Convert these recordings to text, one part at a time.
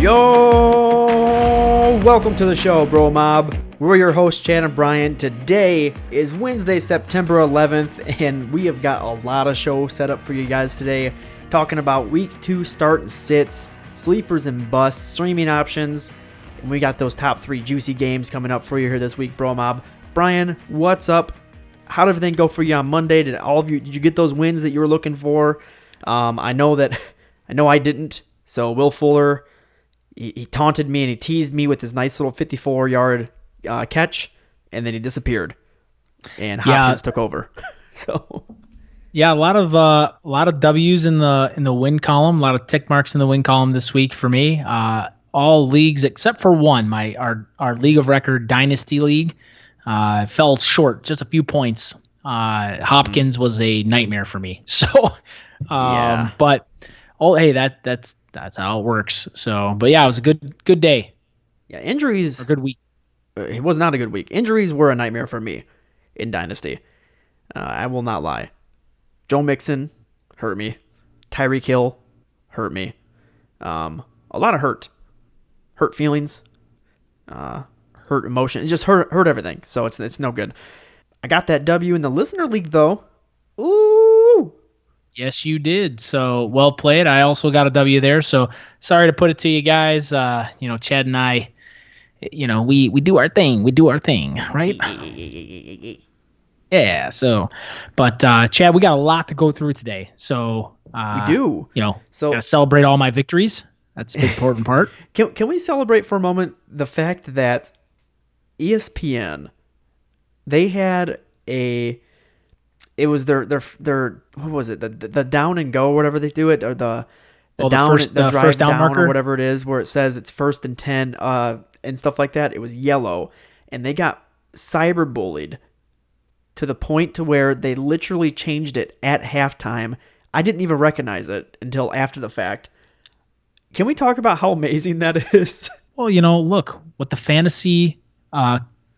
Yo! Welcome to the show, BroMob. We're your hosts, Chad and Brian. Today is Wednesday, September 11th, and we have got a lot of show set up for you guys today, talking about Week 2 start and sits, sleepers and busts, streaming options, and we got those top 3 juicy games coming up for you here this week, BroMob. Brian, what's up? How did everything go for you on Monday? Did you get those wins that you were looking for? I know I didn't. So Will Fuller, he taunted me and he teased me with his nice little 54-yard catch, and then he disappeared, and Hopkins took over. So yeah, a lot of W's in the win column, a lot of tick marks in the win column this week for me. All leagues except for one, our league of record dynasty league, fell short just a few points. Hopkins was a nightmare for me. So, but hey, that's how it works. So, but yeah, it was a good day. Yeah, injuries. A good week. It was not a good week. Injuries were a nightmare for me in Dynasty. I will not lie. Joe Mixon hurt me. Tyreek Hill hurt me. A lot of hurt feelings, hurt emotion. It just hurt everything. So it's no good. I got that W in the listener league though. Ooh. Yes, you did. So well played. I also got a W there. So sorry to put it to you guys. Chad and I, we do our thing. We do our thing, right? Yeah. So, but Chad, we got a lot to go through today. So we do. So gotta celebrate all my victories. That's an important part. Can we celebrate for a moment the fact that ESPN, they had it was their what was it, the down and go, whatever they do it, or the drive first down marker, or whatever it is, where it says it's 1st and 10 and stuff like that. It was yellow, and they got cyberbullied to the point to where they literally changed it at halftime. I didn't even recognize it until after the fact. Can we talk about how amazing that is? Well, look, what the fantasy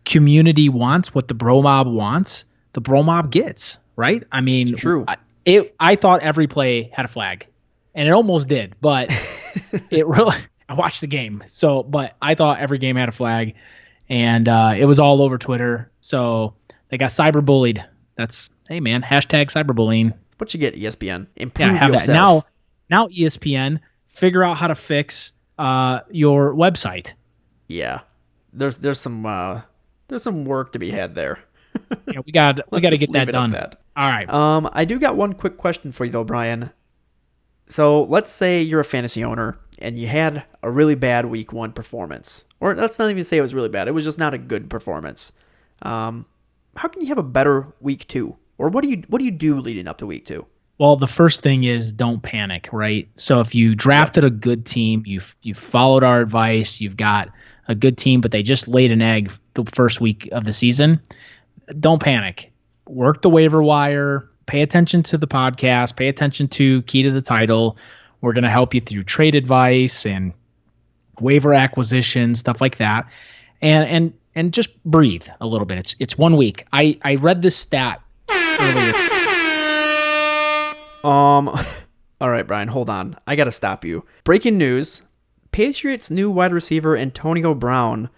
community wants, what the BroMob wants, the BroMob gets, right? I mean, it's true. I thought every play had a flag, and it almost did, but it really, I watched the game. So, but I thought every game had a flag, and it was all over Twitter. So they got cyberbullied. Hey man, hashtag cyberbullying. What you get, ESPN? Improve have yourself. That. Now ESPN, figure out how to fix your website. Yeah, there's some work to be had there. Yeah, we got to get that done. All right. I do got one quick question for you though, Brian. So let's say you're a fantasy owner and you had a really bad week 1 performance, or let's not even say it was really bad. It was just not a good performance. How can you have a better week 2, or what do you do leading up to week 2? Well, the first thing is don't panic, right? So if you drafted a good team, you followed our advice, you've got a good team, but they just laid an egg the first week of the season, don't panic. Work the waiver wire, pay attention to the podcast, pay attention to Key to the Title. We're going to help you through trade advice and waiver acquisition, stuff like that. And just breathe a little bit. It's 1 week. I read this stat earlier. All right, Brian, hold on. I got to stop you. Breaking news. Patriots' new wide receiver, Antonio Brown,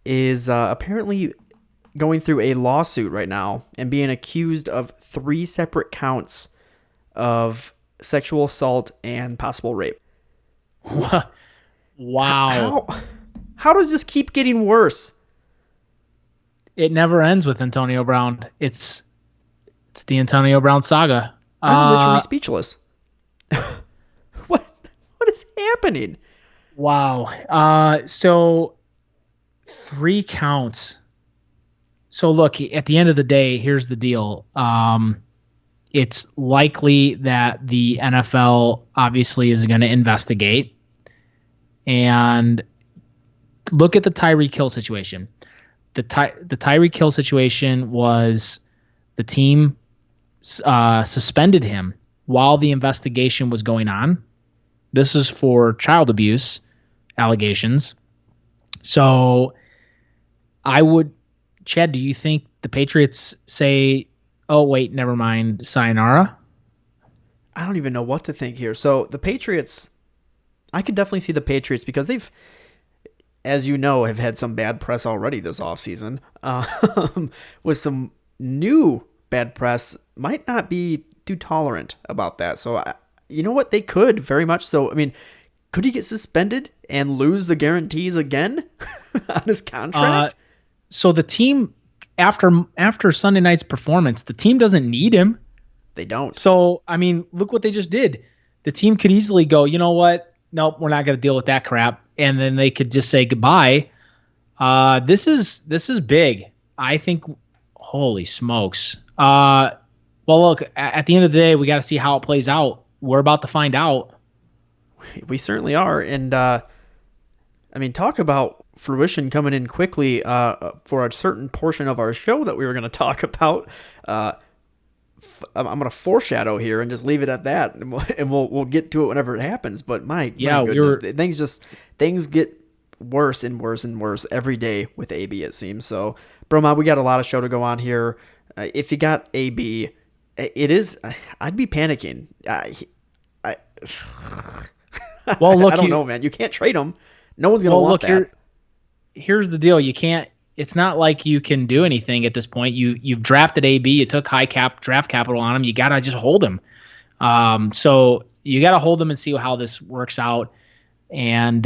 is apparently going through a lawsuit right now and being accused of 3 separate counts of sexual assault and possible rape. Wow. How does this keep getting worse? It never ends with Antonio Brown. It's the Antonio Brown saga. I'm literally speechless. What is happening? Wow. So 3 counts. So look, at the end of the day, here's the deal. It's likely that the NFL obviously is going to investigate. And look at the Tyreek Hill situation. The Tyreek Hill situation was the team suspended him while the investigation was going on. This is for child abuse allegations. So Chad, do you think the Patriots say, oh, wait, never mind, sayonara? I don't even know what to think here. So the Patriots, I could definitely see the Patriots because they've, as you know, have had some bad press already this offseason. With some new bad press, might not be too tolerant about that. So, you know what? They could very much so. I mean, could he get suspended and lose the guarantees again on his contract? So the team, after Sunday night's performance, the team doesn't need him. They don't. So, I mean, look what they just did. The team could easily go, you know what? Nope, we're not going to deal with that crap. And then they could just say goodbye. This is big. I think, holy smokes. Well, look, at the end of the day, we got to see how it plays out. We're about to find out. We certainly are. And, I mean, talk about fruition coming in quickly for a certain portion of our show that we were going to talk about. I'm going to foreshadow here and just leave it at that, and we'll get to it whenever it happens. But my goodness, things get worse and worse and worse every day with AB, it seems. So, BroMob, we got a lot of show to go on here. If you got AB, I'd be panicking. Well, look, I don't know, man. You can't trade him. No one's going to want that. Here's the deal. You can't. It's not like you can do anything at this point. You've drafted AB. You took high draft capital on him. You gotta just hold him. So you gotta hold him and see how this works out. And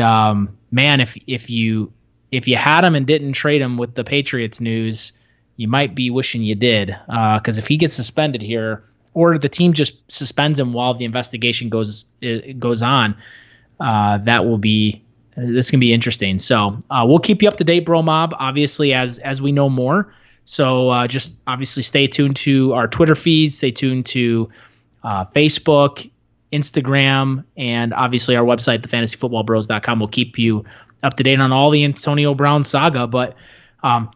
man, if you had him and didn't trade him with the Patriots news, you might be wishing you did. Because if he gets suspended here, or the team just suspends him while the investigation goes on, that will be. This can be interesting. So we'll keep you up to date, BroMob, obviously, as we know more. So just obviously stay tuned to our Twitter feeds, stay tuned to Facebook, Instagram, and obviously our website, thefantasyfootballbros.com. We'll keep you up to date on all the Antonio Brown saga. But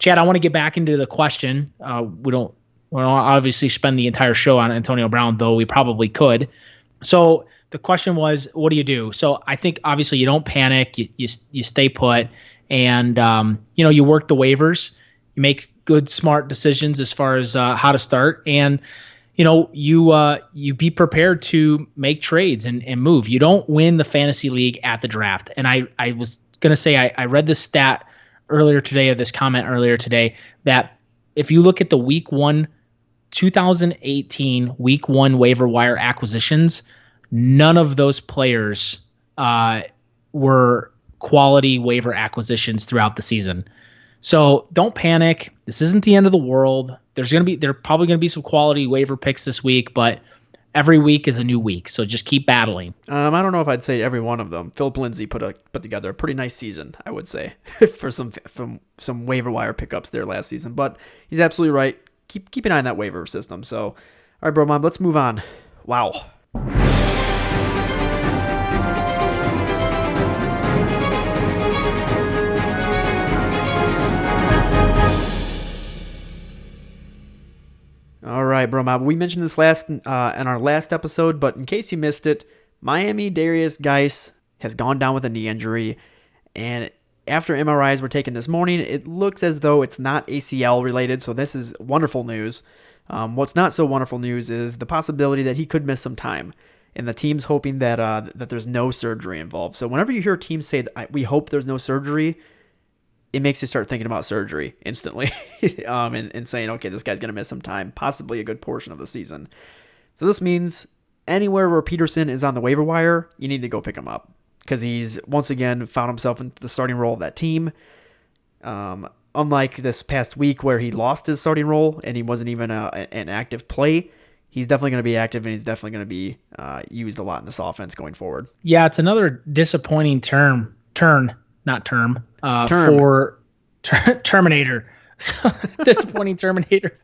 Chad, I want to get back into the question. We don't obviously spend the entire show on Antonio Brown, though we probably could. So the question was, what do you do? So I think obviously you don't panic, you stay put, and you work the waivers, you make good, smart decisions as far as how to start, and you be prepared to make trades and move. You don't win the fantasy league at the draft. And I was gonna say I read this stat earlier today, or this comment earlier today, that if you look at the week 2018 week 1 waiver wire acquisitions, none of those players were quality waiver acquisitions throughout the season. So don't panic. This isn't the end of the world. There probably going to be some quality waiver picks this week, but every week is a new week. So just keep battling. I don't know if I'd say every one of them. Philip Lindsay put together a pretty nice season, I would say, for some waiver wire pickups there last season. But he's absolutely right. Keep an eye on that waiver system. So, all right, BroMob, let's move on. Wow. All right, BroMob. We mentioned this in our last episode, but in case you missed it, Miami Darius Geis has gone down with a knee injury, and after MRIs were taken this morning, it looks as though it's not ACL related, so this is wonderful news. What's not so wonderful news is the possibility that he could miss some time, and the team's hoping that there's no surgery involved. So whenever you hear teams say that we hope there's no surgery, it makes you start thinking about surgery instantly and saying, okay, this guy's going to miss some time, possibly a good portion of the season. So this means anywhere where Peterson is on the waiver wire, you need to go pick him up because he's once again found himself in the starting role of that team. Unlike this past week where he lost his starting role and he wasn't even an active play, he's definitely going to be active and he's definitely going to be used a lot in this offense going forward. Yeah, it's another disappointing term. For Terminator. Disappointing Terminator.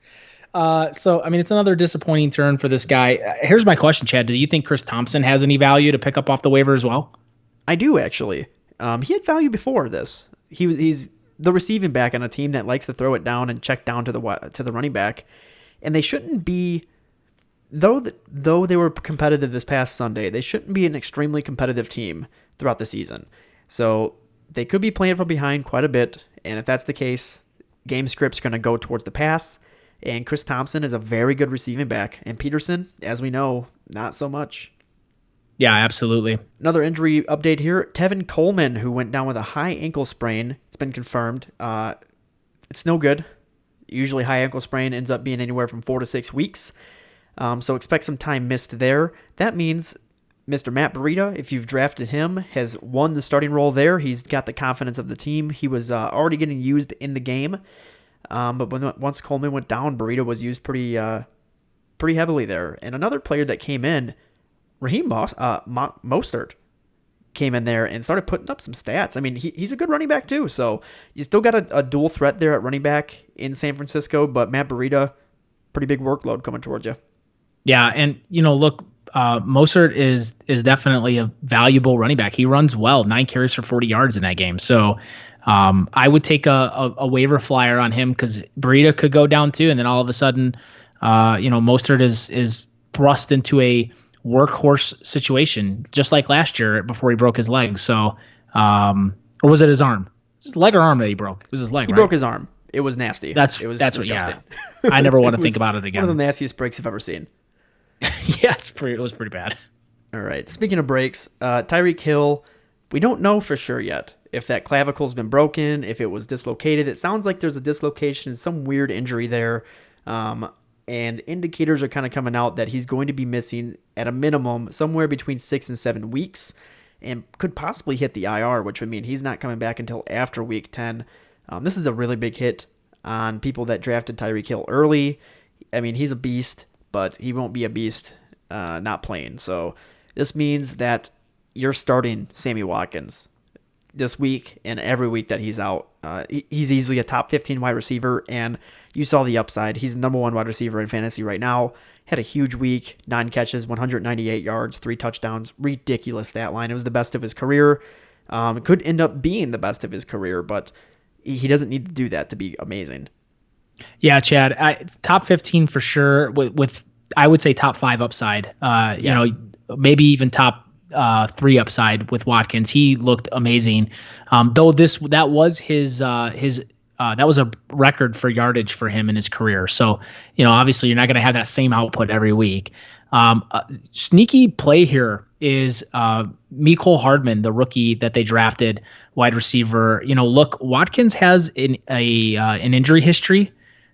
So, I mean, it's another disappointing turn for this guy. Here's my question, Chad. Do you think Chris Thompson has any value to pick up off the waiver as well? I do, actually. He had value before this. He's the receiving back on a team that likes to throw it down and check down to the running back. And they shouldn't be, though they were competitive this past Sunday, they shouldn't be an extremely competitive team throughout the season. So they could be playing from behind quite a bit, and if that's the case, game script's going to go towards the pass, and Chris Thompson is a very good receiving back, and Peterson, as we know, not so much. Yeah, absolutely. Another injury update here. Tevin Coleman, who went down with a high ankle sprain. It's been confirmed. It's no good. Usually high ankle sprain ends up being anywhere from 4 to 6 weeks. So expect some time missed there. That means Mr. Matt Breida, if you've drafted him, has won the starting role there. He's got the confidence of the team. He was already getting used in the game. But once Coleman went down, Breida was used pretty heavily there. And another player that came in, Raheem Mostert, came in there and started putting up some stats. I mean, he's a good running back too. So you still got a dual threat there at running back in San Francisco, but Matt Breida, pretty big workload coming towards you. Yeah, and look, Mostert is definitely a valuable running back. He runs well, 9 carries for 40 yards in that game. So I would take a waiver flyer on him because Breida could go down too, and then all of a sudden, Mostert is thrust into a workhorse situation, just like last year before he broke his leg. So, or was it his arm? His leg or arm that he broke? It was his leg. He broke his arm. It was nasty. That's disgusting. Yeah. I never want to think about it again. One of the nastiest breaks I've ever seen. Yeah, it was pretty bad. All right. Speaking of breaks, Tyreek Hill, we don't know for sure yet if that clavicle's been broken, if it was dislocated. It sounds like there's a dislocation, some weird injury there. And indicators are kind of coming out that he's going to be missing at a minimum somewhere between 6 and 7 weeks and could possibly hit the IR, which would mean he's not coming back until after week 10. This is a really big hit on people that drafted Tyreek Hill early. I mean, he's a beast, but he won't be a beast not playing. So this means that you're starting Sammy Watkins this week and every week that he's out. He's easily a top 15 wide receiver, and you saw the upside. He's the number 1 wide receiver in fantasy right now. Had a huge week, 9 catches, 198 yards, 3 touchdowns. Ridiculous stat line. It was the best of his career. It could end up being the best of his career, but he doesn't need to do that to be amazing. Yeah, Chad, top 15 for sure. With I would say top 5 upside. Maybe even top 3 upside with Watkins. He looked amazing. Though that was his that was a record for yardage for him in his career. So, obviously you're not going to have that same output every week. Sneaky play here is Mecole Hardman, the rookie that they drafted, wide receiver. Look, Watkins has an injury history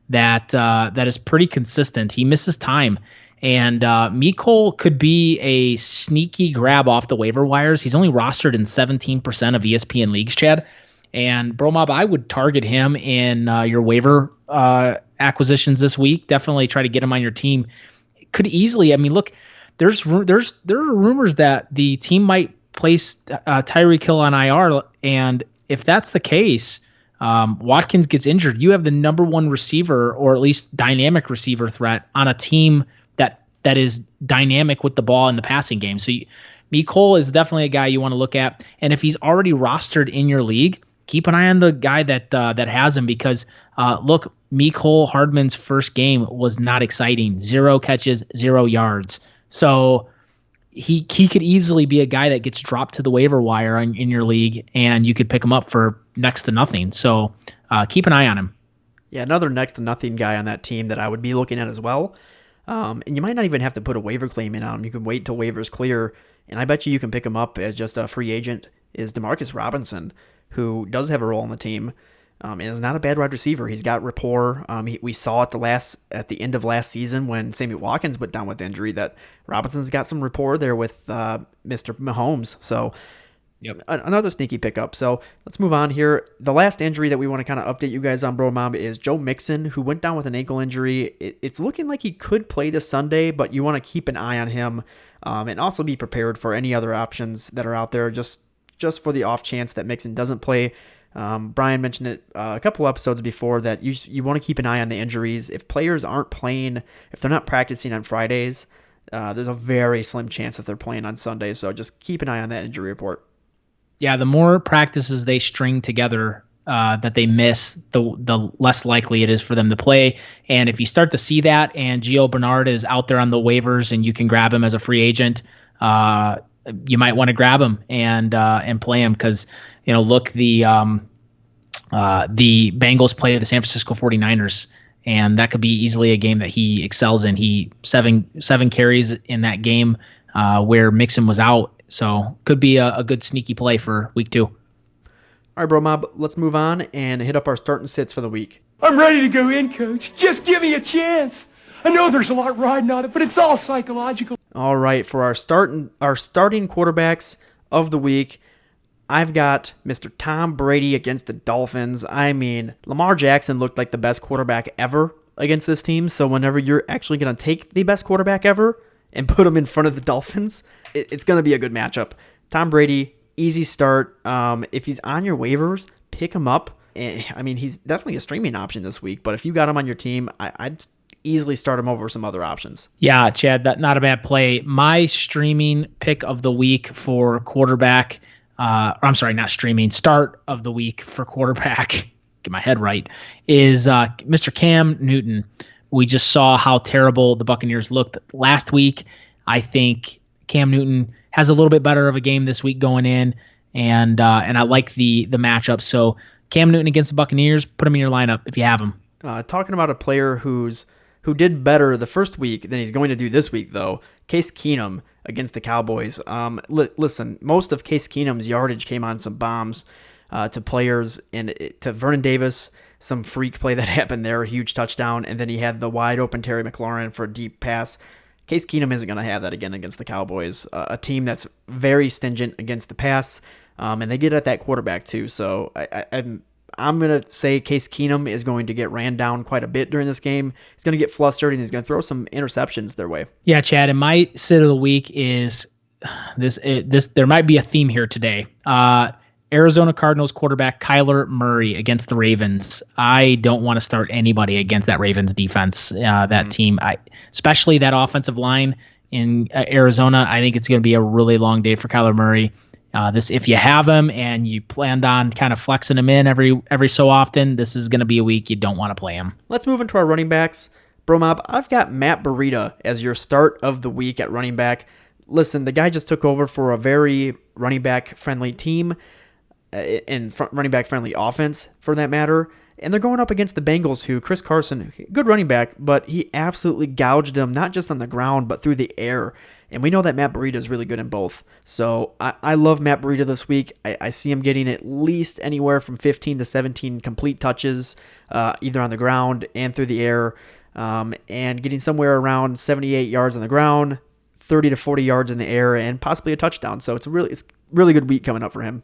that is pretty consistent. He misses time. And Mecole could be a sneaky grab off the waiver wires. He's only rostered in 17% of ESPN leagues, Chad. And BroMob, I would target him in your waiver acquisitions this week. Definitely try to get him on your team. Could easily, look, there are rumors that the team might place Tyreek Hill on IR, and if that's the case, Watkins gets injured. You have the number 1 receiver, or at least dynamic receiver threat on a team that is dynamic with the ball in the passing game. So Mecole is definitely a guy you want to look at. And if he's already rostered in your league, keep an eye on the guy that has him, because look, Mecole Hardman's first game was not exciting. 0 catches, 0 yards. So he could easily be a guy that gets dropped to the waiver wire in your league, and you could pick him up for next to nothing. So keep an eye on him. Yeah, another next to nothing guy on that team that I would be looking at as well. And you might not even have to put a waiver claim in on him. You can wait till waivers clear, and I bet you can pick him up as just a free agent, is Demarcus Robinson, who does have a role on the team, and is not a bad wide receiver. He's got rapport. We saw at the end of last season when Sammy Watkins went down with injury that Robinson's got some rapport there with Mr. Mahomes. So yep. Another sneaky pickup. So let's move on here. The last injury that we want to kind of update you guys on, BroMob, is Joe Mixon, who went down with an ankle injury. It's looking like he could play this Sunday, but you want to keep an eye on him and also be prepared for any other options that are out there just for the off chance that Mixon doesn't play. Brian mentioned it a couple episodes before that you want to keep an eye on the injuries. If players aren't playing, if they're not practicing on Fridays, there's a very slim chance that they're playing on Sundays. So just keep an eye on that injury report. Yeah, the more practices they string together that they miss, the less likely it is for them to play. And if you start to see that, and Gio Bernard is out there on the waivers, and you can grab him as a free agent, you might want to grab him and play him, because look, the Bengals play the San Francisco 49ers, and that could be easily a game that he excels in. He seven carries in that game. where Mixon was out. So could be a good sneaky play for week 2. All right, BroMob, let's move on and hit up our start and sits for the week. I'm ready to go in, Coach. Just give me a chance. I know there's a lot riding on it, but it's all psychological. All right, for our starting quarterbacks of the week, I've got Mr. Tom Brady against the Dolphins. I mean, Lamar Jackson looked like the best quarterback ever against this team, so whenever you're actually going to take the best quarterback ever and put him in front of the Dolphins, it's going to be a good matchup. Tom Brady, easy start. If he's on your waivers, pick him up. I mean, he's definitely a streaming option this week, but if you got him on your team, I'd easily start him over some other options. Yeah, Chad, that not a bad play. My streaming pick of the week for quarterback, I'm sorry, not streaming, start of the week for quarterback, get my head right, is Mr. Cam Newton. We just saw how terrible the Buccaneers looked last week. I think Cam Newton has a little bit better of a game this week going in, and I like the matchup. So Cam Newton against the Buccaneers, put him in your lineup if you have him. Talking about a player who did better the first week than he's going to do this week, though, Case Keenum against the Cowboys. Listen, most of Case Keenum's yardage came on some bombs to players and to Vernon Davis, some freak play that happened there, a huge touchdown, and then he had the wide open Terry McLaurin for a deep pass. Case Keenum isn't going to have that again against the Cowboys, a team that's very stingent against the pass, and they get at that quarterback too. So I'm going to say Case Keenum is going to get ran down quite a bit during this game. He's going to get flustered, and he's going to throw some interceptions their way. Yeah, Chad, and my sit of the week is this. There might be a theme here today. Arizona Cardinals quarterback Kyler Murray against the Ravens. I don't want to start anybody against that Ravens defense, that team, especially that offensive line in Arizona. I think it's going to be a really long day for Kyler Murray. If you have him and you planned on kind of flexing him in every so often, this is going to be a week you don't want to play him. Let's move into our running backs. BroMob, I've got Matt Breida as your start of the week at running back. Listen, the guy just took over for a very running back friendly team and running back friendly offense for that matter. And they're going up against the Bengals, who Chris Carson, good running back, but he absolutely gouged them, not just on the ground, but through the air. And we know that Matt Breida is really good in both. So I love Matt Breida this week. I see him getting at least anywhere from 15 to 17 complete touches, either on the ground and through the air, and getting somewhere around 78 yards on the ground, 30 to 40 yards in the air, and possibly a touchdown. So it's a really good week coming up for him.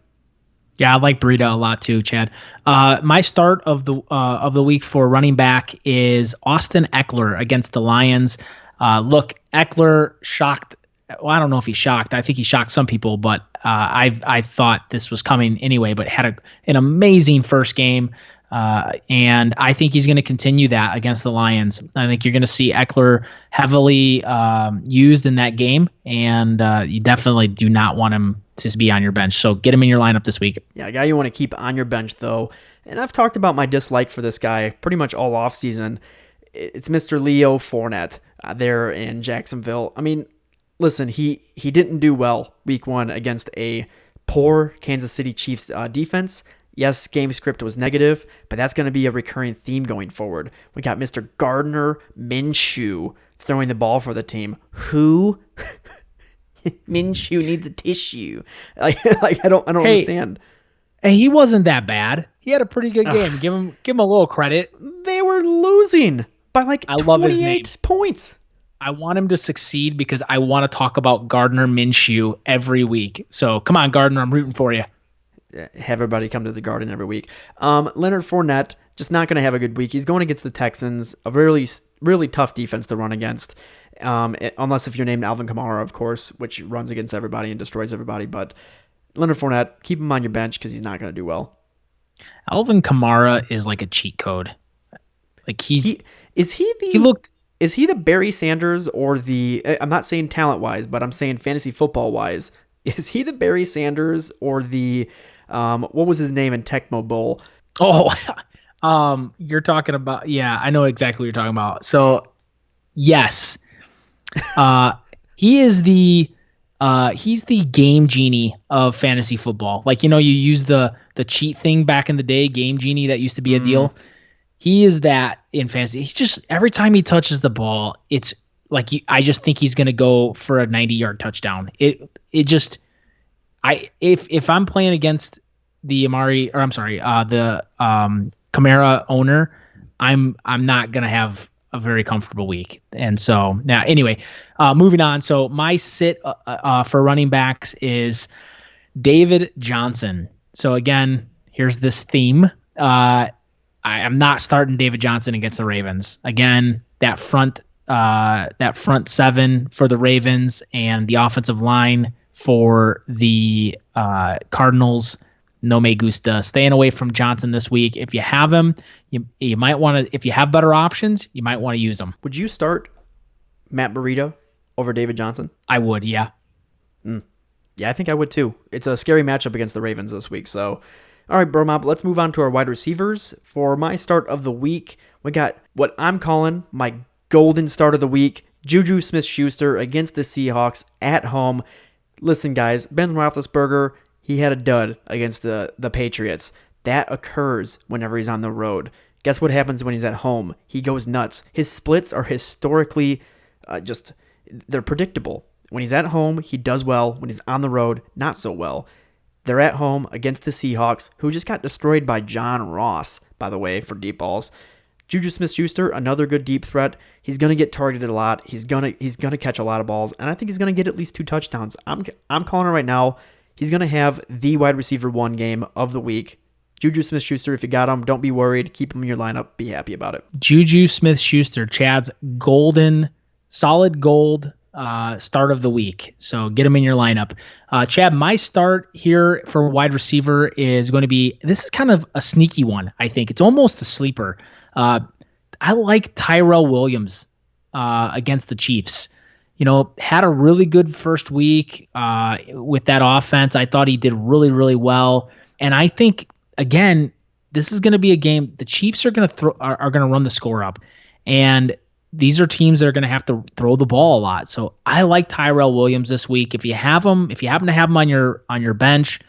Yeah, I like Breida a lot too, Chad. My start of the week for running back is Austin Eckler against the Lions. Look, Eckler shocked. Well, I don't know if he shocked. I think he shocked some people, but I thought this was coming anyway. But had an amazing first game, and I think he's going to continue that against the Lions. I think you're going to see Eckler heavily used in that game, and you definitely do not want him to be on your bench. So get him in your lineup this week. Yeah, a guy you want to keep on your bench, though. And I've talked about my dislike for this guy pretty much all offseason. It's Mr. Leo Fournette there in Jacksonville. I mean, listen, he didn't do well week 1 against a poor Kansas City Chiefs defense. Yes, game script was negative, but that's going to be a recurring theme going forward. We got Mr. Gardner Minshew throwing the ball for the team. Who? Minshew needs a tissue. Like I don't understand. And he wasn't that bad. He had a pretty good game. Give him a little credit. They were losing by like 28 points. I want him to succeed because I want to talk about Gardner Minshew every week. So come on, Gardner, I'm rooting for you. Have everybody come to the Garden every week. Leonard Fournette, just not going to have a good week. He's going against the Texans, a really, really tough defense to run against. Unless if you're named Alvin Kamara, of course, which runs against everybody and destroys everybody. But Leonard Fournette, keep him on your bench because he's not going to do well. Alvin Kamara is like a cheat code. Like is he the Barry Sanders or the? I'm not saying talent wise, but I'm saying fantasy football wise. Is he the Barry Sanders or the? What was his name in Tecmo Bowl? Oh, you're talking about. Yeah, I know exactly what you're talking about. So, yes. He is he's the game genie of fantasy football. Like, you use the cheat thing back in the day, game genie, that used to be a deal. He is that in fantasy. He's just, every time he touches the ball, it's I just think he's going to go for a 90-yard touchdown. If I'm playing against the Kamara owner, I'm not going to have a very comfortable week. And so now, anyway, moving on. So my sit for running backs is David Johnson. So again, here's this theme. I am not starting David Johnson against the Ravens. Again, that front seven for the Ravens and the offensive line for the Cardinals, no me gusta. Staying away from Johnson this week. If you have him, you might want to. If you have better options, you might want to use them. Would you start Matt Breida over David Johnson? I would, yeah. Yeah, I think I would too. It's a scary matchup against the Ravens this week. So, all right, BroMob, let's move on to our wide receivers. For my start of the week, we got what I'm calling my golden start of the week, Juju Smith-Schuster against the Seahawks at home. Listen, guys, Ben Roethlisberger, he had a dud against the Patriots. That occurs whenever he's on the road. Guess what happens when he's at home? He goes nuts. His splits are historically they're predictable. When he's at home, he does well. When he's on the road, not so well. They're at home against the Seahawks, who just got destroyed by John Ross, by the way, for deep balls. Juju Smith-Schuster, another good deep threat. He's going to get targeted a lot. He's going to catch a lot of balls, and I think he's going to get at least 2 touchdowns. I'm calling it right now. He's going to have the wide receiver 1 game of the week. Juju Smith-Schuster, if you got him, don't be worried. Keep him in your lineup. Be happy about it. Juju Smith-Schuster, Chad's solid gold start of the week. So get him in your lineup. Chad, my start here for wide receiver is going to be, this is kind of a sneaky one, I think. It's almost a sleeper. I like Tyrell Williams against the Chiefs. Had a really good first week with that offense. I thought he did really, really well. And I think, again, this is going to be a game. The Chiefs are going to run the score up. And these are teams that are going to have to throw the ball a lot. So I like Tyrell Williams this week. If you happen to have him on your bench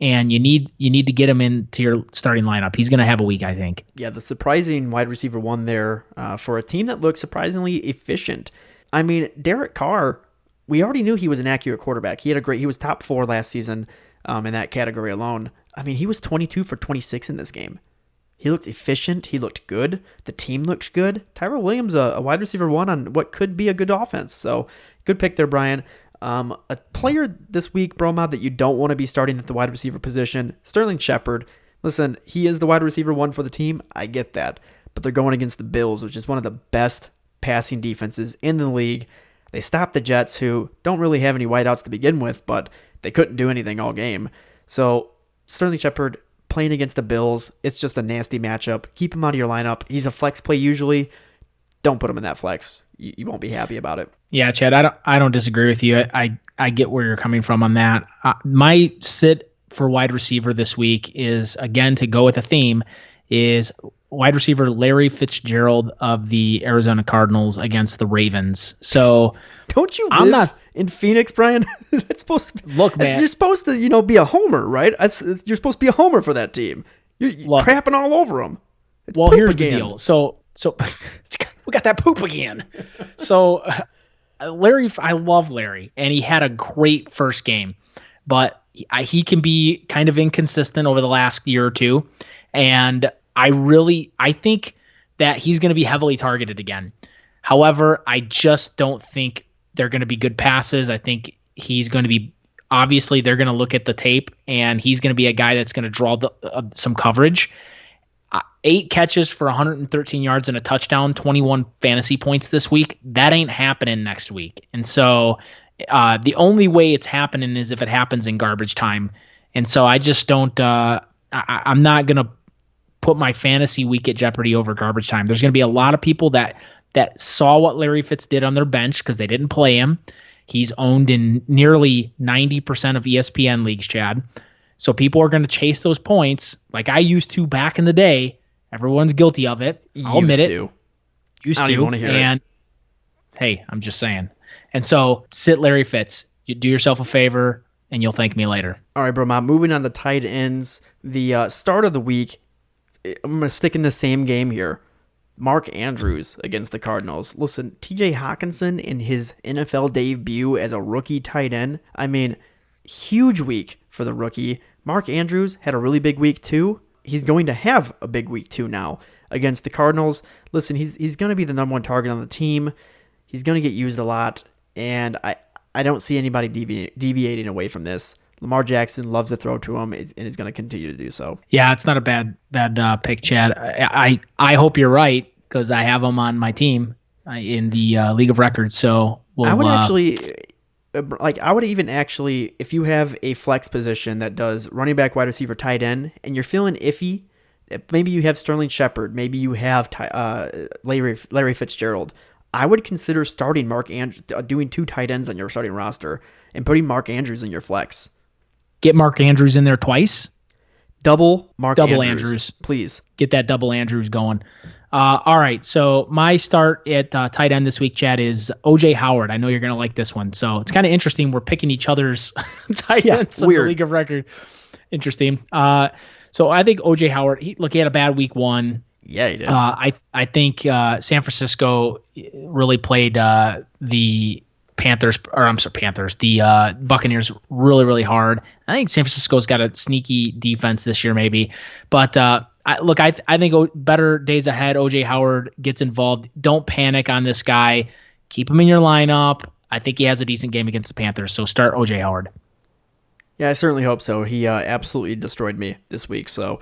and you need to get him into your starting lineup, he's going to have a week, I think. Yeah, the surprising wide receiver 1 there for a team that looks surprisingly efficient. I mean, Derek Carr, we already knew he was an accurate quarterback. He was top 4 last season in that category alone. I mean, he was 22 for 26 in this game. He looked efficient. He looked good. The team looked good. Tyrell Williams, a wide receiver 1 on what could be a good offense. So good pick there, Brian. A player this week, BroMob, that you don't want to be starting at the wide receiver position, Sterling Shepard. Listen, he is the wide receiver 1 for the team. I get that. But they're going against the Bills, which is one of the best passing defenses in the league. They stopped the Jets, who don't really have any wideouts to begin with, but they couldn't do anything all game. So Sterling Shepard playing against the Bills, it's just a nasty matchup. Keep him out of your lineup. He's a flex play usually. Don't put him in that flex. You won't be happy about it. Yeah, Chad, I don't disagree with you. I get where you're coming from on that. My sit for wide receiver this week is, again, to go with a theme, is wide receiver Larry Fitzgerald of the Arizona Cardinals against the Ravens. So don't you live in Phoenix, Brian? It's supposed to look, man. You're supposed to, be a homer, right? You're supposed to be a homer for that team. You're crapping all over them. Well, here's the deal. So we got that poop again. So Larry, I love Larry, and he had a great first game, but he can be kind of inconsistent over the last year or two. And I think that he's going to be heavily targeted again. However, I just don't think they're going to be good passes. I think he's going to be, obviously they're going to look at the tape, and he's going to be a guy that's going to draw some coverage. 8 catches for 113 yards and a touchdown, 21 fantasy points this week. That ain't happening next week. And so the only way it's happening is if it happens in garbage time. And so I just don't, I'm not going to put my fantasy week at jeopardy over garbage time. There's going to be a lot of people that saw what Larry Fitz did on their bench because they didn't play him. He's owned in nearly 90% of ESPN leagues, Chad. So people are going to chase those points like I used to back in the day. Everyone's guilty of it. I'll admit it. Used to. I don't even want to hear it. Hey, I'm just saying. And so sit Larry Fitz. You do yourself a favor, and you'll thank me later. All right, BroMob, moving on to tight ends. The start of the week, I'm going to stick in the same game here. Mark Andrews against the Cardinals. Listen, TJ Hawkinson in his NFL debut as a rookie tight end. I mean, huge week for the rookie. Mark Andrews had a really big week too. He's going to have a big week too now against the Cardinals. Listen, he's going to be the number one target on the team. He's going to get used a lot, and I don't see anybody deviating away from this. Lamar Jackson loves to throw to him, and is going to continue to do so. Yeah, it's not a bad pick, Chad. I hope you're right because I have him on my team in the League of Records. So I would even actually, if you have a flex position that does running back, wide receiver, tight end, and you're feeling iffy, maybe you have Sterling Shepard, maybe you have Larry Fitzgerald. I would consider starting doing 2 tight ends on your starting roster and putting Mark Andrews in your flex. Get Mark Andrews in there twice. Double Andrews, please. Get that double Andrews going. All right, so my start at tight end this week, Chad, is O.J. Howard. I know you're going to like this one. So it's kind of interesting. We're picking each other's tight ends in the League of Record. Interesting. So I think O.J. Howard, he had a bad week 1. Yeah, he did. I think San Francisco really played the Buccaneers really, really hard. I think San Francisco's got a sneaky defense this year, maybe. But I think better days ahead. O.J. Howard gets involved. Don't panic on this guy. Keep him in your lineup. I think he has a decent game against the Panthers. So start O.J. Howard. Yeah, I certainly hope so. He absolutely destroyed me this week. So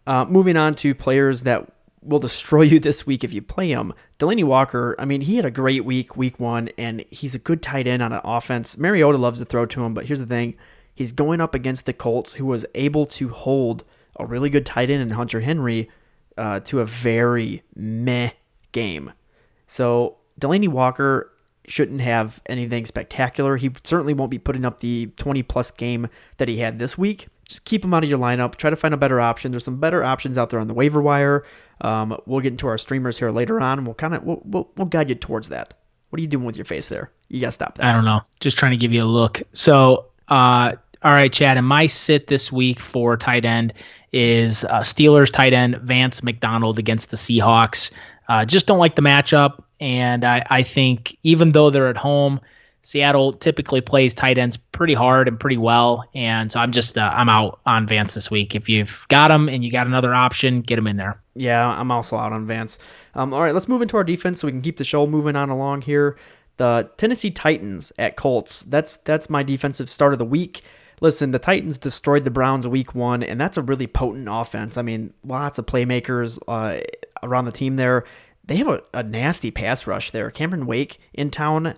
moving on to players that will destroy you this week if you play him. Delaney Walker, I mean, he had a great week 1, and he's a good tight end on an offense. Mariota loves to throw to him, but here's the thing. He's going up against the Colts, who was able to hold a really good tight end in Hunter Henry to a very meh game. So Delaney Walker shouldn't have anything spectacular. He certainly won't be putting up the 20-plus game that he had this week. Just keep him out of your lineup. Try to find a better option. There's some better options out there on the waiver wire. We'll get into our streamers here later on, and we'll guide you towards that. What are you doing with your face there? You gotta stop that. I don't know. Just trying to give you a look. So, all right, Chad. And my sit this week for tight end is Steelers tight end Vance McDonald against the Seahawks. Just don't like the matchup, and I think even though they're at home, Seattle typically plays tight ends pretty hard and pretty well, and so I'm out on Vance this week. If you've got him and you got another option, get him in there. Yeah, I'm also out on Vance. All right, let's move into our defense so we can keep the show moving on along here. The Tennessee Titans at Colts. That's my defensive start of the week. Listen, the Titans destroyed the Browns week 1, and that's a really potent offense. I mean, lots of playmakers around the team there. They have a nasty pass rush there. Cameron Wake in town,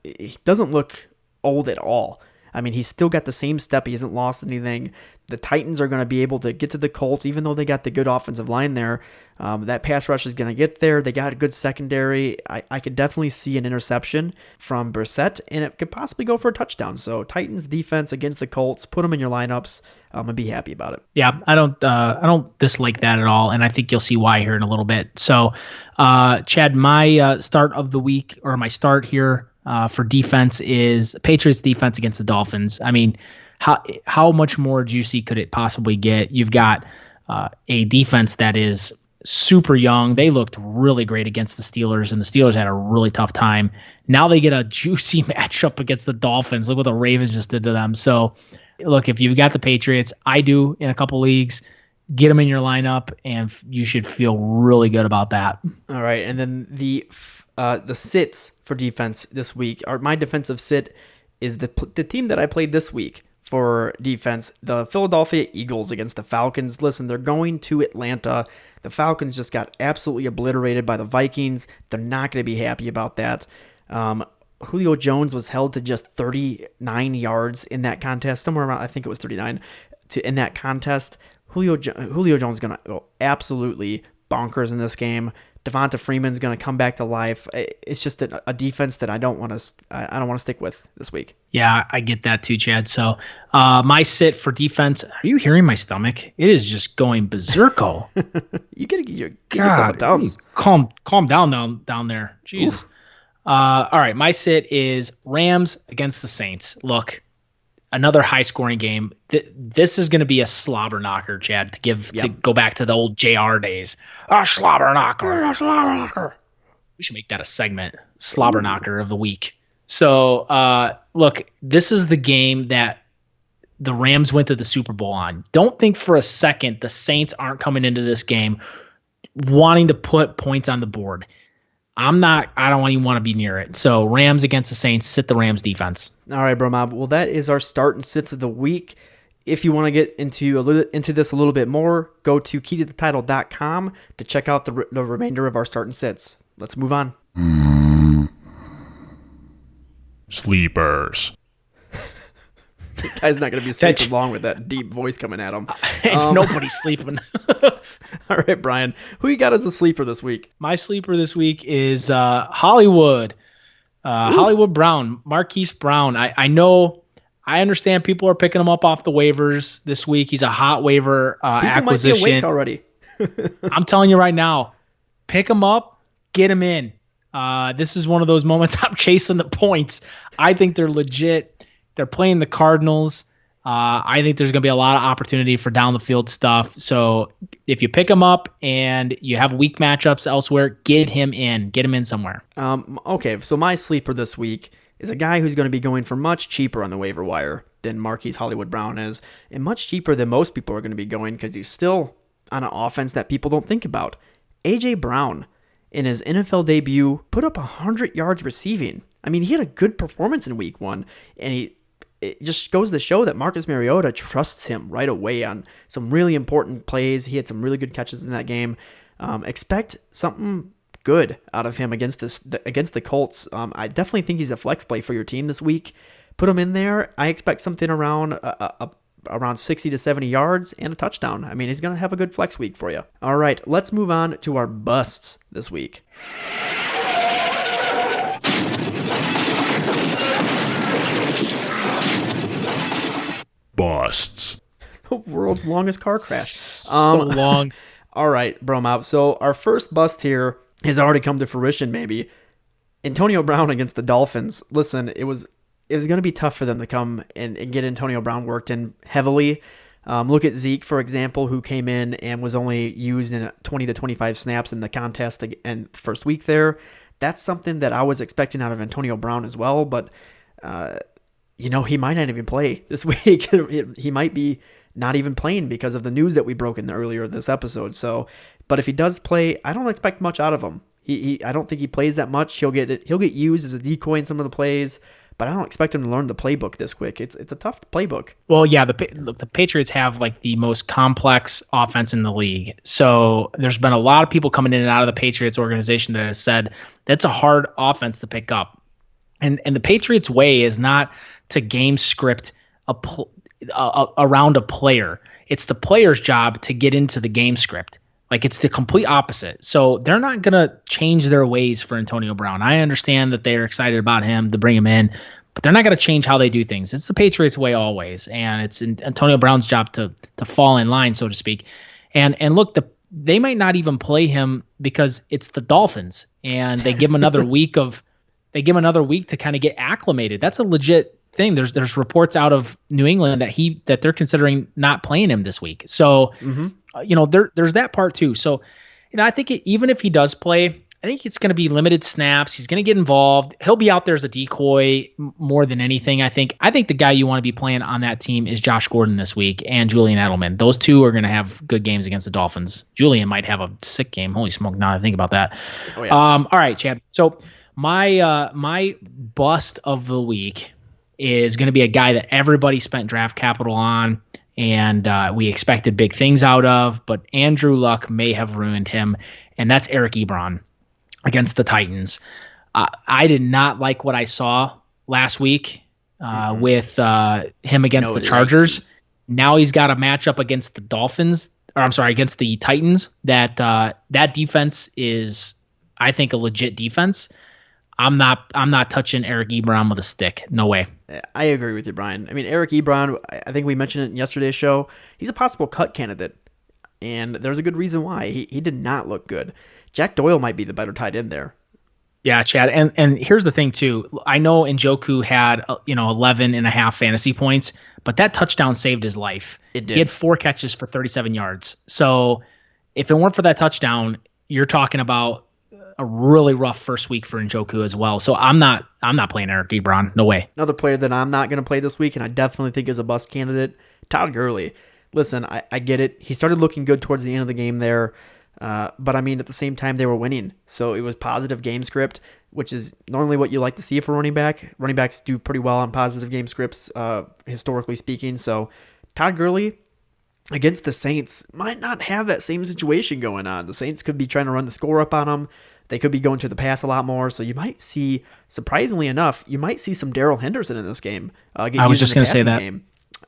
he doesn't look old at all. I mean, he's still got the same step. He hasn't lost anything. The Titans are going to be able to get to the Colts, even though they got the good offensive line there. That pass rush is going to get there. They got a good secondary. I could definitely see an interception from Brissett, and it could possibly go for a touchdown. So Titans defense against the Colts, put them in your lineups, and be happy about it. Yeah, I don't dislike that at all, and I think you'll see why here in a little bit. So, Chad, my start of the week, or my start here for defense, is Patriots defense against the Dolphins. I mean, how much more juicy could it possibly get? You've got a defense that is super young. They looked really great against the Steelers, and the Steelers had a really tough time. Now they get a juicy matchup against the Dolphins. Look what the Ravens just did to them. So, look, if you've got the Patriots, I do in a couple leagues, get them in your lineup, and you should feel really good about that. All right, and then the sits for defense this week. My defensive sit is the team that I played this week for defense, the Philadelphia Eagles against the Falcons. Listen, they're going to Atlanta. The Falcons just got absolutely obliterated by the Vikings. They're not going to be happy about that. Julio Jones was held to just 39 yards in that contest, somewhere around, I think it was 39, in that contest. Julio Jones is going to go absolutely bonkers in this game. Devonta Freeman's going to come back to life. It's just a defense that I don't want to stick with this week. Yeah, I get that too, Chad. So my sit for defense, are you hearing my stomach? It is just going berserko. You got to get yourself a Tums. Calm down there. Jeez. All right, my sit is Rams against the Saints. Look, another high-scoring game. This is going to be a slobber knocker, Chad, to go back to the old JR days. A slobber knocker. We should make that a segment, slobber knocker of the week. So, look, this is the game that the Rams went to the Super Bowl on. Don't think for a second the Saints aren't coming into this game wanting to put points on the board. I don't even want to be near it. So Rams against the Saints, sit the Rams defense. All right, BroMob. Well, that is our start and sits of the week. If you want to get into this a little bit more, go to keytothetitle.com to check out the remainder of our start and sits. Let's move on. Sleepers. The guy's not going to be sleeping long with that deep voice coming at him. Nobody's sleeping. All right, Brian. Who you got as a sleeper this week? My sleeper this week is Hollywood. Hollywood Brown. Marquise Brown. I understand people are picking him up off the waivers this week. He's a hot waiver acquisition. Might be awake already. I'm telling you right now, pick him up, get him in. This is one of those moments I'm chasing the points. I think they're legit. They're playing the Cardinals. I think there's going to be a lot of opportunity for down the field stuff. So if you pick him up and you have weak matchups elsewhere, get him in somewhere. Okay. So my sleeper this week is a guy who's going to be going for much cheaper on the waiver wire than Marquise Hollywood Brown is, and much cheaper than most people are going to be going because he's still on an offense that people don't think about. A.J. Brown, in his NFL debut, put up 100 yards receiving. I mean, he had a good performance in week 1, and it just goes to show that Marcus Mariota trusts him right away on some really important plays. He had some really good catches in that game. Expect something good out of him against the Colts. I definitely think he's a flex play for your team this week. Put him in there. I expect something around 60 to 70 yards and a touchdown. I mean, he's going to have a good flex week for you. All right, let's move on to our busts this week. Busts. The world's longest car crash. So long. All right, BroMob. So our first bust here has already come to fruition, maybe. Antonio Brown against the Dolphins. Listen, it was going to be tough for them to come and get Antonio Brown worked in heavily. Look at Zeke, for example, who came in and was only used in 20 to 25 snaps in the contest and first week there. That's something that I was expecting out of Antonio Brown as well, but he might not even play this week. He might be not even playing because of the news that we broke in earlier this episode. So, but if he does play, I don't expect much out of him. I don't think he plays that much. He'll get used as a decoy in some of the plays, but I don't expect him to learn the playbook this quick. It's a tough playbook. Well, yeah, the Patriots have like the most complex offense in the league. So there's been a lot of people coming in and out of the Patriots organization that has said that's a hard offense to pick up. And the Patriots way is not to game script around a player. It's the player's job to get into the game script. Like, it's the complete opposite. So they're not going to change their ways for Antonio Brown. I understand that they're excited about him to bring him in, but they're not going to change how they do things. It's the Patriots way always, and it's Antonio Brown's job to fall in line, so to speak. And look, they might not even play him because it's the Dolphins, and they give him another week to kind of get acclimated. That's a legit thing. There's reports out of New England that they're considering not playing him this week. So, there's that part too. So, I think even if he does play, I think it's going to be limited snaps. He's going to get involved. He'll be out there as a decoy more than anything. I think the guy you want to be playing on that team is Josh Gordon this week and Julian Edelman. Those two are going to have good games against the Dolphins. Julian might have a sick game. Holy smoke! Now I think about that. Oh, yeah. All right, Chad. So my bust of the week is going to be a guy that everybody spent draft capital on, and we expected big things out of, but Andrew Luck may have ruined him, and that's Eric Ebron against the Titans. I did not like what I saw last week with him against the Chargers. Now he's got a matchup against the against the Titans. That defense is, I think, a legit defense. I'm not touching Eric Ebron with a stick. No way. I agree with you, Brian. I mean, Eric Ebron, I think we mentioned it in yesterday's show. He's a possible cut candidate, and there's a good reason why. He did not look good. Jack Doyle might be the better tight end there. Yeah, Chad. And here's the thing too. I know Njoku had 11 and a half fantasy points, but that touchdown saved his life. It did. He had 4 catches for 37 yards. So if it weren't for that touchdown, you're talking about a really rough first week for Njoku as well. So I'm not playing Eric Ebron. No way. Another player that I'm not going to play this week, and I definitely think is a bust candidate, Todd Gurley. Listen, I get it. He started looking good towards the end of the game there. But I mean, at the same time, they were winning. So it was positive game script, which is normally what you like to see for running back. Running backs do pretty well on positive game scripts, historically speaking. So Todd Gurley against the Saints might not have that same situation going on. The Saints could be trying to run the score up on them. They could be going to the pass a lot more. So you might see, surprisingly enough, you might see some Darrell Henderson in this game. I was just going to say that.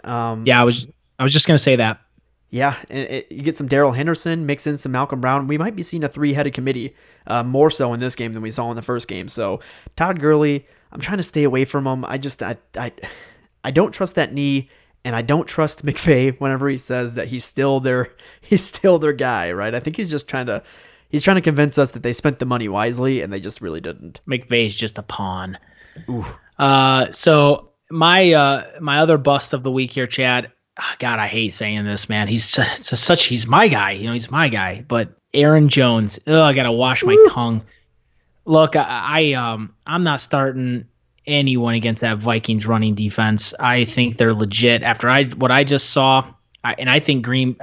I was just going to say that. Yeah, you get some Darrell Henderson, mix in some Malcolm Brown. We might be seeing a 3-headed committee more so in this game than we saw in the first game. So Todd Gurley, I'm trying to stay away from him. I don't trust that knee, and I don't trust McVay whenever he says that he's still their guy, right? I think he's trying to convince us that they spent the money wisely, and they just really didn't. McVay's just a pawn. Ooh. So my other bust of the week here, Chad. God, I hate saying this, man. He's my guy. He's my guy. But Aaron Jones, I gotta wash my tongue. Look, I'm not starting anyone against that Vikings running defense. I think they're legit. After what I just saw, I think Green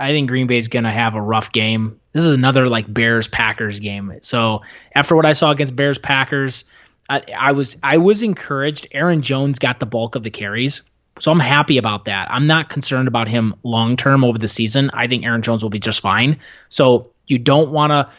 Bay's gonna have a rough game. This is another like Bears Packers game. So after what I saw against Bears Packers, I was encouraged. Aaron Jones got the bulk of the carries. So I'm happy about that. I'm not concerned about him long-term over the season. I think Aaron Jones will be just fine. So you don't want to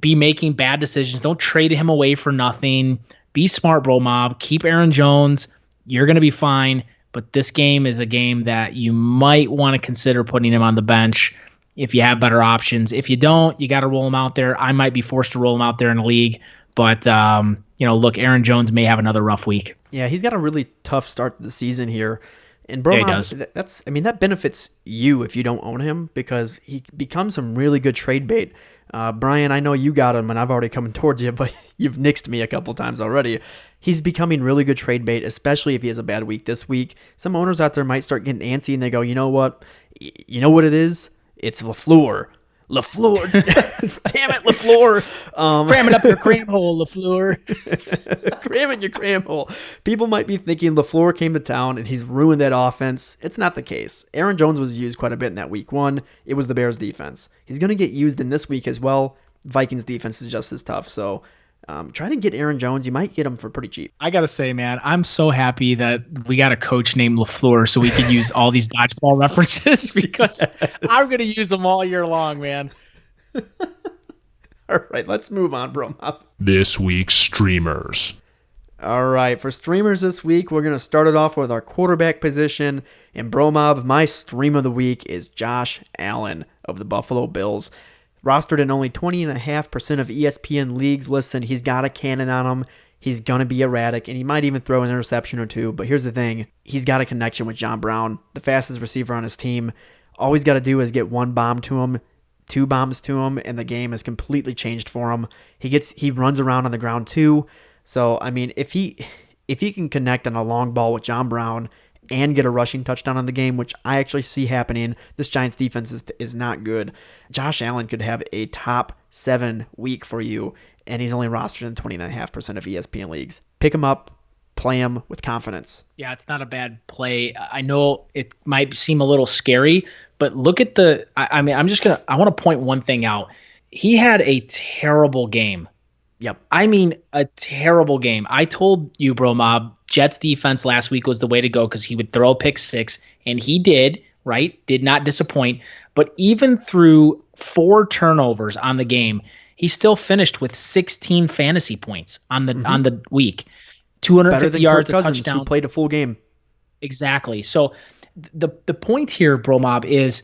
be making bad decisions. Don't trade him away for nothing. Be smart, BroMob. Keep Aaron Jones. You're going to be fine. But this game is a game that you might want to consider putting him on the bench if you have better options. If you don't, you got to roll him out there. I might be forced to roll him out there in a league. But, look, Aaron Jones may have another rough week. Yeah, he's got a really tough start to the season here. And BroMob, that benefits you if you don't own him because he becomes some really good trade bait. Brian, I know you got him and I've already come towards you, but you've nixed me a couple times already. He's becoming really good trade bait, especially if he has a bad week this week. Some owners out there might start getting antsy and they go, you know what? You know what it is? It's LaFleur. Damn it, LaFleur. Cram it up your cram hole, LaFleur. Cram in your cram hole. People might be thinking LaFleur came to town and he's ruined that offense. It's not the case. Aaron Jones was used quite a bit in that week 1. It was the Bears defense. He's going to get used in this week as well. Vikings defense is just as tough. So try to get Aaron Jones. You might get him for pretty cheap. I got to say, man, I'm so happy that we got a coach named LaFleur so we could use all these dodgeball references because I'm going to use them all year long, man. All right, let's move on, BroMob. This week's streamers. All right, for streamers this week, we're going to start it off with our quarterback position. And BroMob, my stream of the week is Josh Allen of the Buffalo Bills. Rostered in only 20.5% of ESPN leagues. Listen, he's got a cannon on him. He's going to be erratic, and he might even throw an interception or two. But here's the thing. He's got a connection with John Brown, the fastest receiver on his team. All he's got to do is get 1 bomb to him, 2 bombs to him, and the game is completely changed for him. He runs around on the ground too. So, I mean, if he can connect on a long ball with John Brown and get a rushing touchdown on the game, which I actually see happening. This Giants defense is not good. Josh Allen could have a top 7 week for you, and he's only rostered in 20.5% of ESPN leagues. Pick him up, play him with confidence. Yeah, it's not a bad play. I know it might seem a little scary, but look at I want to point one thing out. He had a terrible game. Yep. I mean, a terrible game. I told you, BroMob, Jets defense last week was the way to go because he would throw a pick 6, and he did, right? Did not disappoint. But even through 4 turnovers on the game, he still finished with 16 fantasy points on the week. 250 yards, Kirk Cousins, a touchdown. who played a full game. Exactly. So the point here, BroMob, is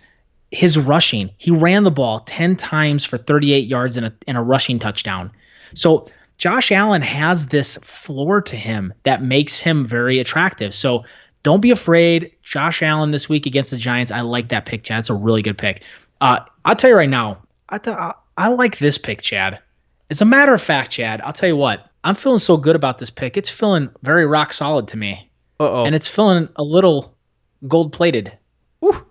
his rushing. He ran the ball 10 times for 38 yards and a rushing touchdown. So Josh Allen has this floor to him that makes him very attractive. So don't be afraid. Josh Allen this week against the Giants. I like that pick, Chad. It's a really good pick. I'll tell you right now, I like this pick, Chad. As a matter of fact, Chad, I'll tell you what. I'm feeling so good about this pick. It's feeling very rock solid to me. Uh-oh. And it's feeling a little gold plated. Woo.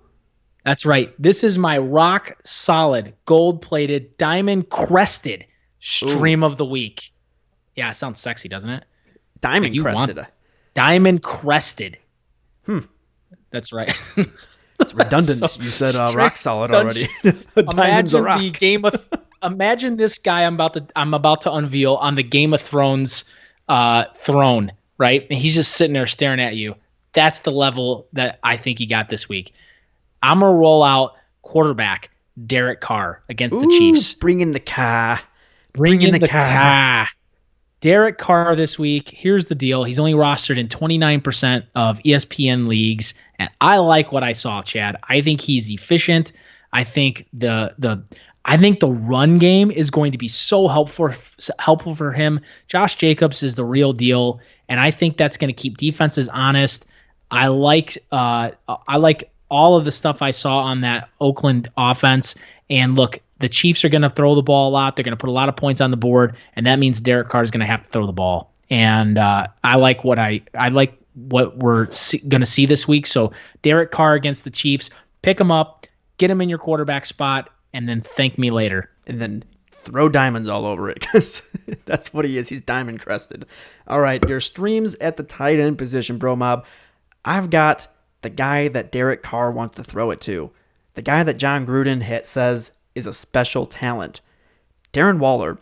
That's right. This is my rock solid, gold plated, diamond crested stream of the week. Yeah, it sounds sexy, doesn't it? Diamond you crested. want diamond crested. That's right. It's redundant. So you said rock solid already. Diamond's a rock. Imagine this guy I'm about to unveil on the Game of Thrones throne, right? And he's just sitting there staring at you. That's the level that I think he got this week. I'm gonna roll out quarterback Derek Carr against the Chiefs. Bring in the car. Bring in the car. Derek Carr this week. Here's the deal. He's only rostered in 29% of ESPN leagues. And I like what I saw, Chad. I think he's efficient. I think the run game is going to be so helpful for him. Josh Jacobs is the real deal, and I think that's going to keep defenses honest. I like all of the stuff I saw on that Oakland offense. And look, the Chiefs are going to throw the ball a lot. They're going to put a lot of points on the board, and that means Derek Carr is going to have to throw the ball. And I like what we're going to see this week. So Derek Carr against the Chiefs, pick him up, get him in your quarterback spot, and then thank me later. And then throw diamonds all over it, because that's what he is. He's diamond crested. All right, your streams at the tight end position, BroMob. I've got the guy that Derek Carr wants to throw it to. The guy that John Gruden says is a special talent. Darren Waller.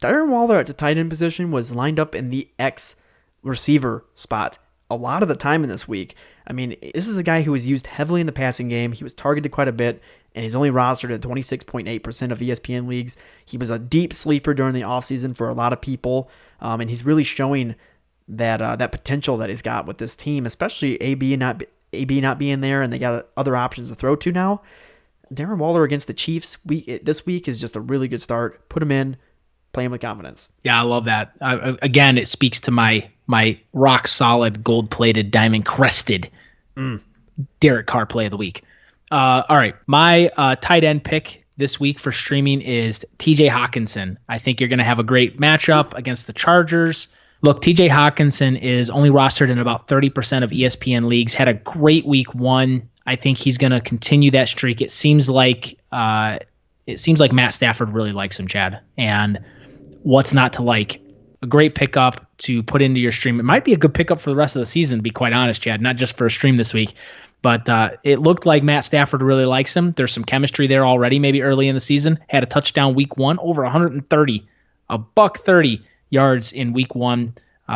Darren Waller at the tight end position was lined up in the X receiver spot a lot of the time in this week. I mean, this is a guy who was used heavily in the passing game. He was targeted quite a bit, and he's only rostered at 26.8% of ESPN leagues. He was a deep sleeper during the offseason for a lot of people, and he's really showing that potential that he's got with this team, especially AB not being there, and they got other options to throw to now. Darren Waller against the Chiefs this week is just a really good start. Put him in, play him with confidence. Yeah, I love that. Again, it speaks to my rock solid, gold plated, diamond crested Derek Carr play of the week. All right, my tight end pick this week for streaming is TJ Hawkinson. I think you're going to have a great matchup against the Chargers. Look, TJ Hawkinson is only rostered in about 30% of ESPN leagues, had a great week one. I think he's going to continue that streak. It seems like Matt Stafford really likes him, Chad. And what's not to like? A great pickup to put into your stream. It might be a good pickup for the rest of the season, to be quite honest, Chad, not just for a stream this week. But it looked like Matt Stafford really likes him. There's some chemistry there already, maybe early in the season. Had a touchdown week one, over 130, $130 yards in week one,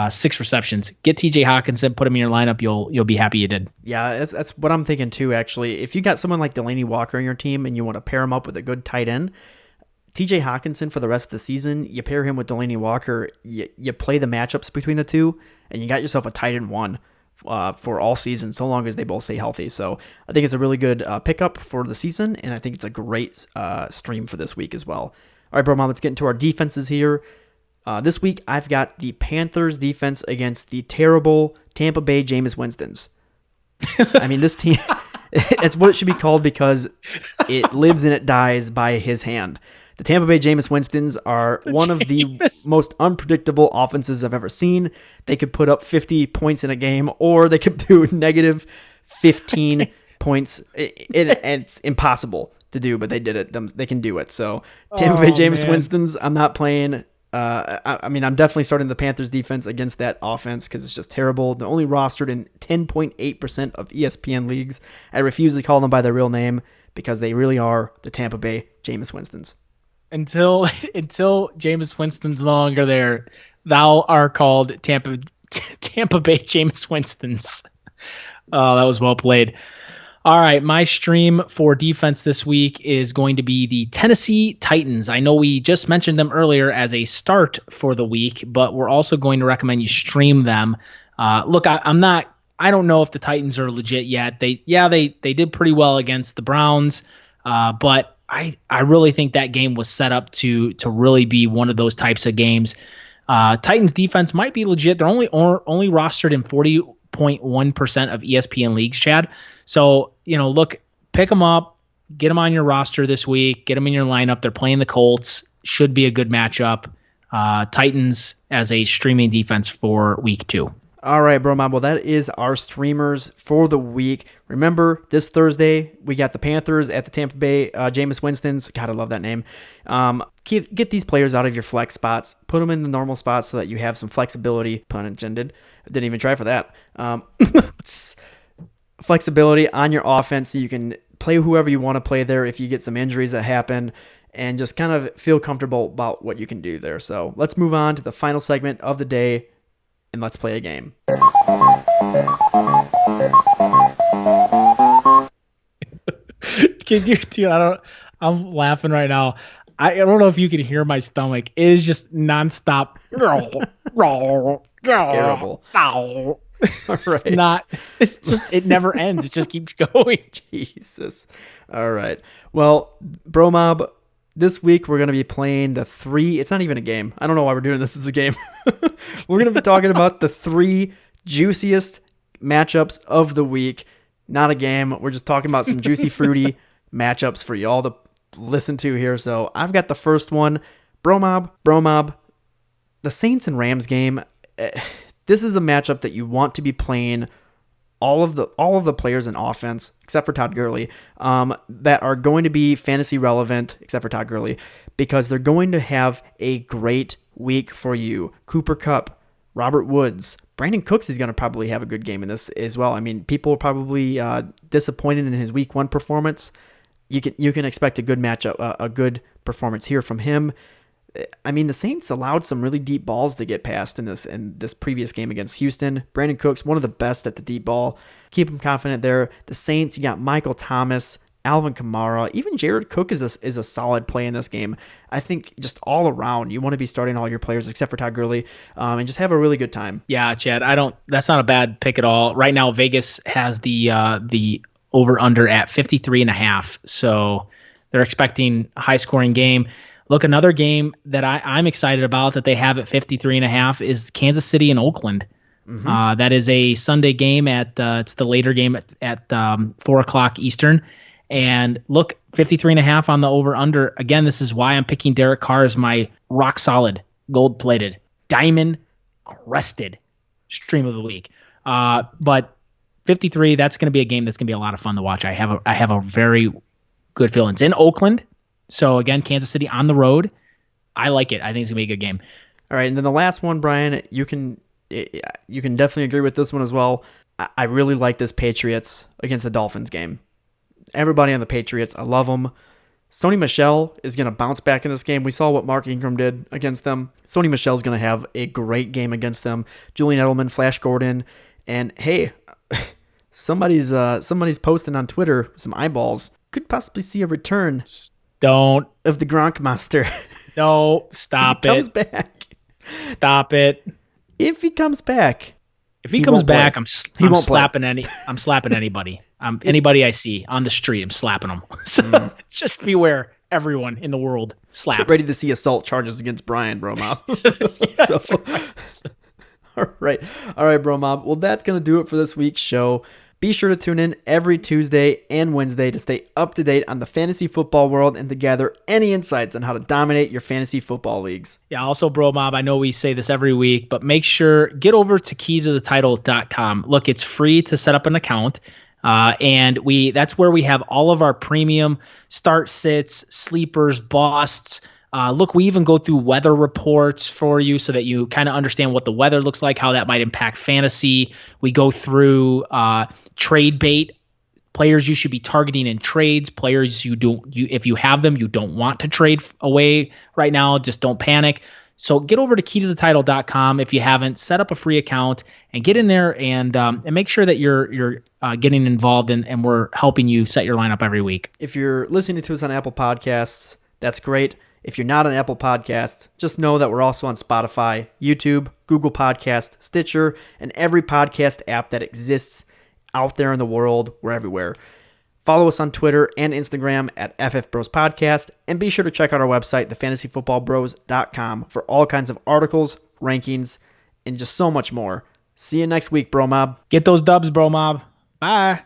6 receptions. Get TJ Hawkinson, put him in your lineup. You'll be happy you did. Yeah, that's what I'm thinking too, actually. If you got someone like Delaney Walker on your team and you want to pair him up with a good tight end, TJ Hawkinson for the rest of the season, you pair him with Delaney Walker, you play the matchups between the two, and you got yourself a tight end one for all season, so long as they both stay healthy. So I think it's a really good pickup for the season, and I think it's a great stream for this week as well. All right, BroMob, let's get into our defenses here. This week, I've got the Panthers defense against the terrible Tampa Bay Jameis Winstons. I mean, this team, it's what it should be called because it lives and it dies by his hand. The Tampa Bay Jameis Winstons are one of the most unpredictable offenses I've ever seen. They could put up 50 points in a game, or they could do negative 15 points. And it's impossible to do, but they did it. They can do it. So Tampa Bay Jameis Winstons, I'm not playing. I'm definitely starting the Panthers defense against that offense because it's just terrible. They're only rostered in 10.8% of ESPN leagues. I refuse to call them by their real name because they really are the Tampa Bay Jameis Winstons. Until Jameis Winston's no longer there, thou are called Tampa Bay Jameis Winstons. Oh, that was well played. All right, my stream for defense this week is going to be the Tennessee Titans. I know we just mentioned them earlier as a start for the week, but we're also going to recommend you stream them. Look, I don't know if the Titans are legit yet. They did pretty well against the Browns, but I really think that game was set up to really be one of those types of games. Titans defense might be legit. They're only rostered in 40.1% of ESPN leagues, Chad. So, look, pick them up, get them on your roster this week, get them in your lineup. They're playing the Colts. Should be a good matchup. Titans as a streaming defense for week 2. All right, BroMob. Well, that is our streamers for the week. Remember, this Thursday, we got the Panthers at the Tampa Bay Jameis Winston's. God, I love that name. Get these players out of your flex spots. Put them in the normal spots so that you have some flexibility. Pun intended. Didn't even try for that. Flexibility on your offense so you can play whoever you want to play there if you get some injuries that happen, and just kind of feel comfortable about what you can do there. So let's move on to the final segment of the day, and let's play a game. I'm laughing right now. I don't know if you can hear my stomach. It is just nonstop. Terrible. All right. It never ends. It just keeps going. Jesus. All right. Well, BroMob, this week we're going to be playing the 3. It's not even a game. I don't know why we're doing this as a game. We're going to be talking about the 3 juiciest matchups of the week. Not a game. We're just talking about some juicy, fruity matchups for y'all to listen to here. So I've got the first one. BroMob, the Saints and Rams game. This is a matchup that you want to be playing all of the players in offense, except for Todd Gurley, that are going to be fantasy relevant, except for Todd Gurley, because they're going to have a great week for you. Cooper Kupp, Robert Woods, Brandon Cooks is going to probably have a good game in this as well. I mean, people are probably disappointed in his week 1 performance. You can expect a good matchup, a good performance here from him. I mean, the Saints allowed some really deep balls to get past in this previous game against Houston. Brandon Cooks, one of the best at the deep ball. Keep him confident there. The Saints, you got Michael Thomas, Alvin Kamara, even Jared Cook is a solid play in this game. I think just all around, you want to be starting all your players except for Todd Gurley, and just have a really good time. Yeah, Chad, that's not a bad pick at all. Right now, Vegas has the over under at 53.5, so they're expecting a high scoring game. Look, another game that I'm excited about that they have at 53.5 is Kansas City and Oakland. Mm-hmm. That is a Sunday game it's the later game at 4:00 Eastern. And look, 53.5 on the over under. Again, this is why I'm picking Derek Carr as my rock solid, gold plated, diamond crested stream of the week. But 53, that's going to be a game that's going to be a lot of fun to watch. I have a very good feeling. It's in Oakland. So again, Kansas City on the road. I like it. I think it's gonna be a good game. All right, and then the last one, Brian, you can definitely agree with this one as well. I really like this Patriots against the Dolphins game. Everybody on the Patriots, I love them. Sony Michel is gonna bounce back in this game. We saw what Mark Ingram did against them. Sony Michel is gonna have a great game against them. Julian Edelman, Flash Gordon, and hey, somebody's posting on Twitter some eyeballs. Could possibly see a return. Don't. Of the Gronk Monster. No, stop it. He comes back. Stop it. If he comes back. If he comes back, I'm slapping anybody. Anybody I see on the street, I'm slapping them. So just beware, everyone in the world. Slap. Get ready to see assault charges against Brian, BroMob. All right, BroMob. Well, that's going to do it for this week's show. Be sure to tune in every Tuesday and Wednesday to stay up to date on the fantasy football world and to gather any insights on how to dominate your fantasy football leagues. Yeah, also, BroMob, I know we say this every week, but make sure, get over to keytothetitle.com. Look, it's free to set up an account, and that's where we have all of our premium start sits, sleepers, busts. Look, we even go through weather reports for you so that you kind of understand what the weather looks like, how that might impact fantasy. We go through trade bait, players you should be targeting in trades, players if you have them, you don't want to trade away right now, just don't panic. So get over to keytothetitle.com if you haven't. Set up a free account and get in there and make sure that you're getting involved and we're helping you set your lineup every week. If you're listening to us on Apple Podcasts, that's great. If you're not on Apple Podcasts, just know that we're also on Spotify, YouTube, Google Podcast, Stitcher, and every podcast app that exists out there in the world. We're everywhere. Follow us on Twitter and Instagram at FFBrosPodcast, and be sure to check out our website, thefantasyfootballbros.com, for all kinds of articles, rankings, and just so much more. See you next week, BroMob. Get those dubs, BroMob. Bye.